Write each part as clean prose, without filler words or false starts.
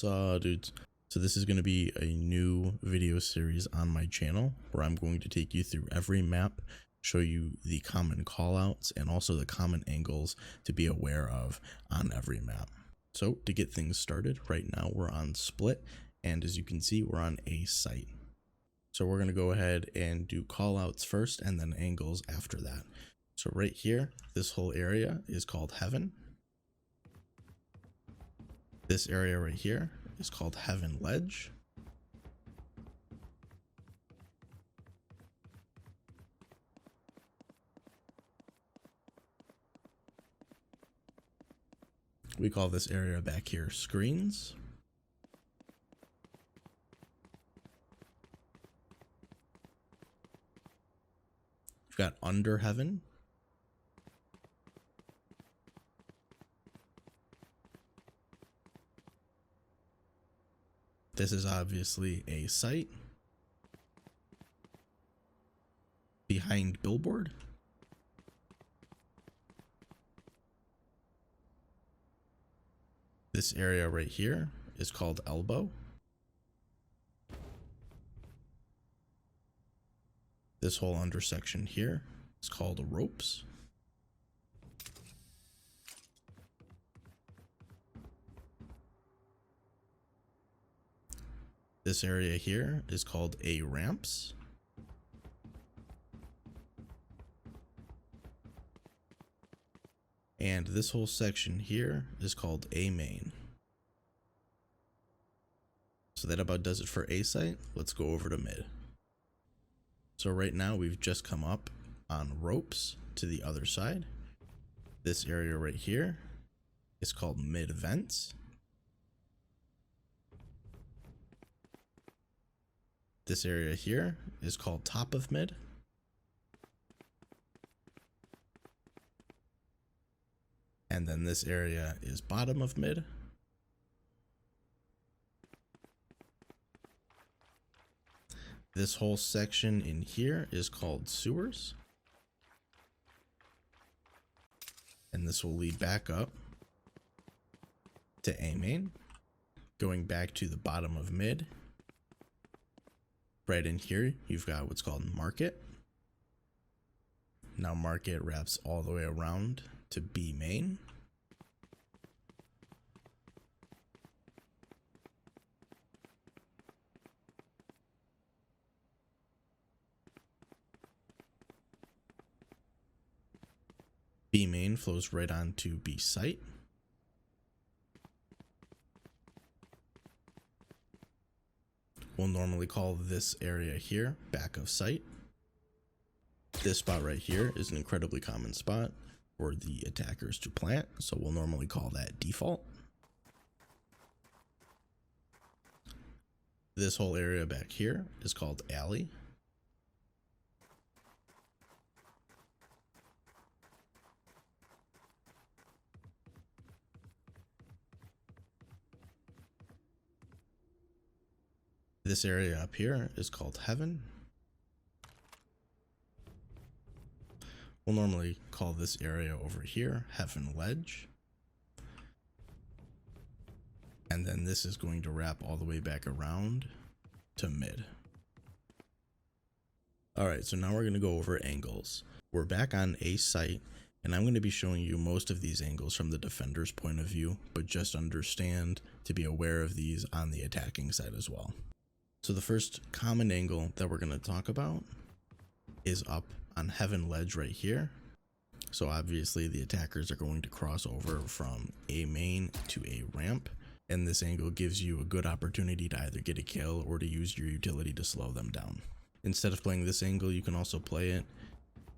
What's up, dudes? So this is going to be a new video series on my channel where I'm going to take you through every map, show you the common callouts and also the common angles to be aware of on every map. So to get things started, right now we're on split, and as you can see we're on a site. So we're going to go ahead and do callouts first and then angles after that. So right here, this whole area is called heaven. This area right here is called Heaven Ledge. We call this area back here Screens. We've got Under Heaven. This is obviously a site. Behind Billboard. This area right here is called Elbow. This whole undersection here is called Ropes. This area here is called A Ramps. And this whole section here is called A Main. So that about does it for A site. Let's go over to mid. So right now we've just come up on Ropes to the other side. This area right here is called Mid Vents. This area here is called Top of Mid. And then this area is Bottom of Mid. This whole section in here is called Sewers. And this will lead back up to A Main, going back to the bottom of mid. Right in here, you've got what's called Market. Now Market wraps all the way around to B Main. B Main flows right on to B Site. We'll normally call this area here back of site. This spot right here is an incredibly common spot for the attackers to plant, so we'll normally call that default. This whole area back here is called alley. This area up here is called heaven. We'll normally call this area over here Heaven Ledge. And then this is going to wrap all the way back around to mid. Alright, so now we're going to go over angles. We're back on a site, and I'm going to be showing you most of these angles from the defender's point of view, but just understand to be aware of these on the attacking side as well. So the first common angle that we're going to talk about is up on Heaven Ledge right here. So obviously the attackers are going to cross over from A Main to A Ramp, and this angle gives you a good opportunity to either get a kill or to use your utility to slow them down. Instead of playing this angle, you can also play it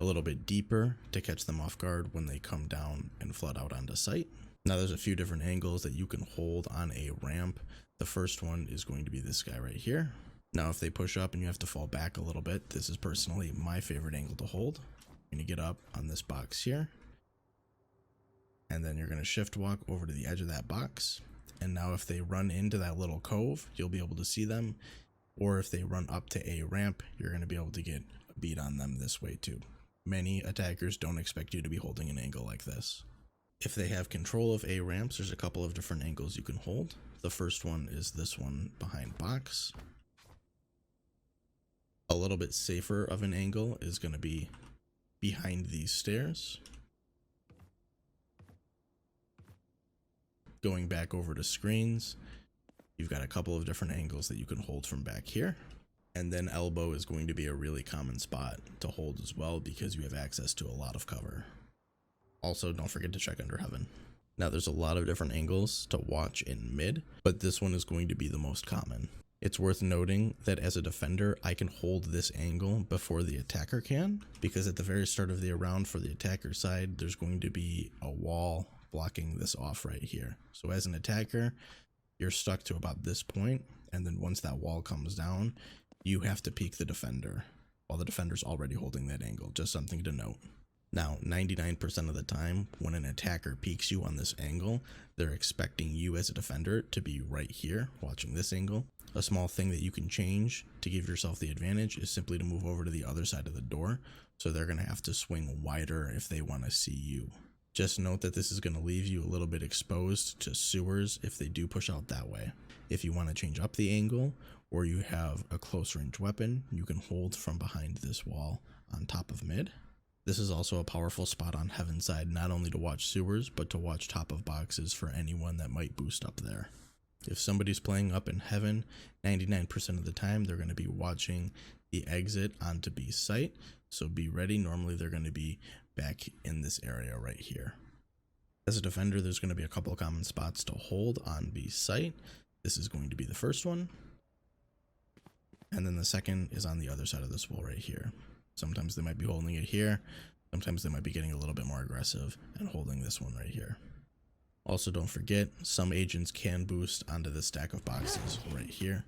a little bit deeper to catch them off guard when they come down and flood out onto site. Now there's a few different angles that you can hold on a ramp. The first one is going to be this guy right here. Now if they push up and you have to fall back a little bit, this is personally my favorite angle to hold. You're going to get up on this box here, and then you're going to shift walk over to the edge of that box. And now if they run into that little cove, you'll be able to see them. Or if they run up to a ramp, you're going to be able to get a beat on them this way too. Many attackers don't expect you to be holding an angle like this. If they have control of A ramps, there's a couple of different angles you can hold. The first one is this one behind box. A little bit safer of an angle is going to be behind these stairs. Going back over to screens, you've got a couple of different angles that you can hold from back here. And then elbow is going to be a really common spot to hold as well because you have access to a lot of cover. Also, don't forget to check under heaven. Now there's a lot of different angles to watch in mid, but this one is going to be the most common. It's worth noting that as a defender, I can hold this angle before the attacker can, because at the very start of the round for the attacker side, there's going to be a wall blocking this off right here. So as an attacker, you're stuck to about this point, and then once that wall comes down, you have to peek the defender while the defender's already holding that angle. Just something to note. Now, 99% of the time, when an attacker peeks you on this angle, they're expecting you as a defender to be right here watching this angle. A small thing that you can change to give yourself the advantage is simply to move over to the other side of the door, so they're going to have to swing wider if they want to see you. Just note that this is going to leave you a little bit exposed to sewers if they do push out that way. If you want to change up the angle, or you have a close range weapon, you can hold from behind this wall on top of mid. This is also a powerful spot on heaven side, not only to watch sewers, but to watch top of boxes for anyone that might boost up there. If somebody's playing up in heaven, 99% of the time they're going to be watching the exit onto B site, so be ready. Normally they're going to be back in this area right here. As a defender, there's going to be a couple of common spots to hold on B site. This is going to be the first one, and then the second is on the other side of this wall right here. Sometimes they might be holding it here, sometimes they might be getting a little bit more aggressive and holding this one right here. Also, don't forget, some agents can boost onto the stack of boxes right here,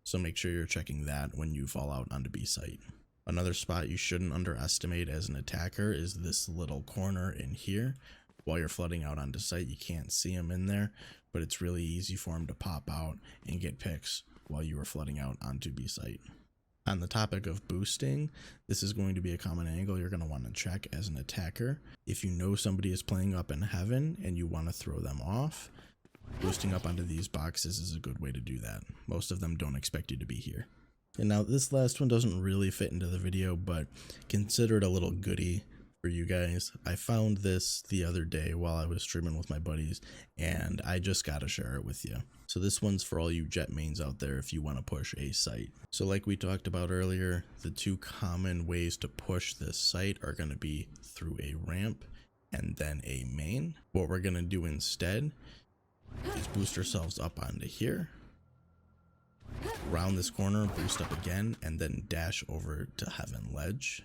so make sure you're checking that when you fall out onto B site. Another spot you shouldn't underestimate as an attacker is this little corner in here. While you're flooding out onto site, you can't see them in there, but it's really easy for them to pop out and get picks while you are flooding out onto B site. On the topic of boosting, this is going to be a common angle you're going to want to check as an attacker. If you know somebody is playing up in heaven and you want to throw them off, boosting up onto these boxes is a good way to do that. Most of them don't expect you to be here. And now this last one doesn't really fit into the video, but consider it a little goodie for you guys. I found this the other day while I was streaming with my buddies, and I just gotta share it with you. So this one's for all you jet mains out there if you want to push a site. So like we talked about earlier, the two common ways to push this site are going to be through a ramp and then a main. What we're going to do instead is boost ourselves up onto here, round this corner, boost up again, and then dash over to heaven ledge.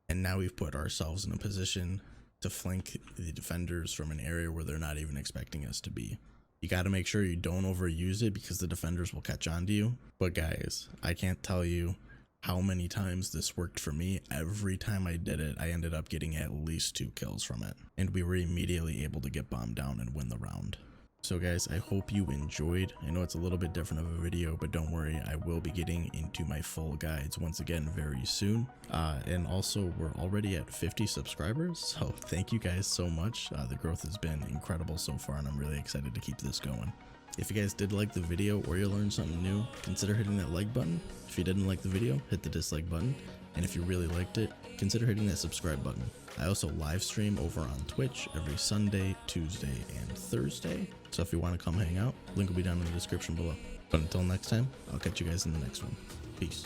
And now we've put ourselves in a position to flank the defenders from an area where they're not even expecting us to be. You got to make sure you don't overuse it because the defenders will catch on to you. But guys, I can't tell you how many times this worked for me. Every time I did it, I ended up getting at least 2 kills from it. And we were immediately able to get bombed down and win the round. So guys, I hope you enjoyed. I know it's a little bit different of a video, but don't worry, I will be getting into my full guides once again very soon. And also, we're already at 50 subscribers, so thank you guys so much. The growth has been incredible so far, and I'm really excited to keep this going. If you guys did like the video or you learned something new, consider hitting that like button. If you didn't like the video, hit the dislike button. And if you really liked it, consider hitting that subscribe button. I also live stream over on Twitch every Sunday, Tuesday, and Thursday. So if you want to come hang out, link will be down in the description below. But until next time, I'll catch you guys in the next one. Peace.